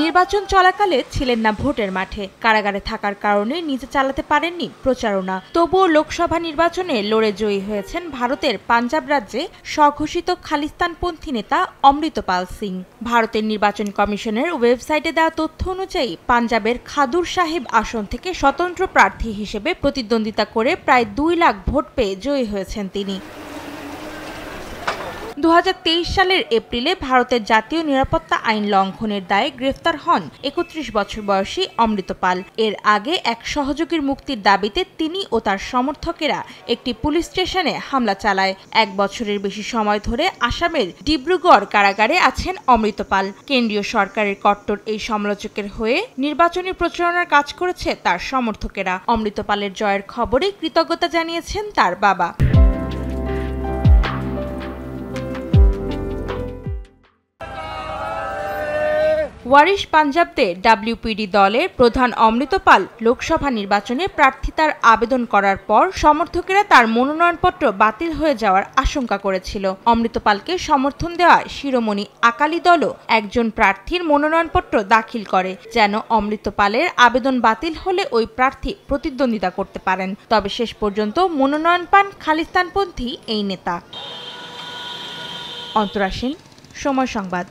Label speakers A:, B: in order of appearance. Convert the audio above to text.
A: নির্বাচন চলাকালে ছিলেন না ভোটের মাঠে, কারাগারে থাকার কারণে নিজে চালাতে পারেননি প্রচারণা। তবুও লোকসভা নির্বাচনে লড়ে জয়ী হয়েছেন ভারতের পাঞ্জাব রাজ্যে স্বঘোষিত খালিস্তানপন্থী নেতা অমৃতপাল সিং। ভারতের নির্বাচন কমিশনের ওয়েবসাইটে দেওয়া তথ্য অনুযায়ী পাঞ্জাবের খাদুর সাহিব আসন থেকে স্বতন্ত্র প্রার্থী হিসেবে প্রতিদ্বন্দ্বিতা করে প্রায় 2 লাখ ভোট পেয়ে জয়ী হয়েছেন তিনি। 2023 সালের এপ্রিলে ভারতের জাতীয় নিরাপত্তা আইন লঙ্ঘনের দায়ে গ্রেফতার হন 31 বছর বয়সী অমৃতপাল। এর আগে এক সহযোগীর মুক্তির দাবিতে তিনি ও তার সমর্থকেরা একটি পুলিশ স্টেশনে হামলা চালায়। 1 বছরের বেশি সময় ধরে আসামের ডিব্রুগড় কারাগারে আছেন অমৃতপাল। কেন্দ্রীয় সরকারের কট্টর এই সমালোচকের হয়ে নির্বাচনী প্রচারণার কাজ করেছে তার সমর্থকেরা। অমৃতপালের জয়ের খবরে কৃতজ্ঞতা জানিয়েছেন তার বাবা। ওয়ারিশ পাঞ্জাবতে ডাব্লিউপিডি দলের প্রধান অমৃতপাল লোকসভা নির্বাচনে প্রার্থিতার আবেদন করার পর সমর্থকেরা তার মনোনয়নপত্র বাতিল হয়ে যাওয়ার আশঙ্কা করেছিল। অমৃতপালকে সমর্থন দেওয়া শিরোমণি আকালি দলও একজন প্রার্থীর মনোনয়নপত্র দাখিল করে, যেন অমৃতপালের আবেদন বাতিল হলে ওই প্রার্থী প্রতিদ্বন্দ্বিতা করতে পারেন। তবে শেষ পর্যন্ত মনোনয়ন পান খালিস্তানপন্থী এই নেতা। অন্তরা সেন, সময় সংবাদ।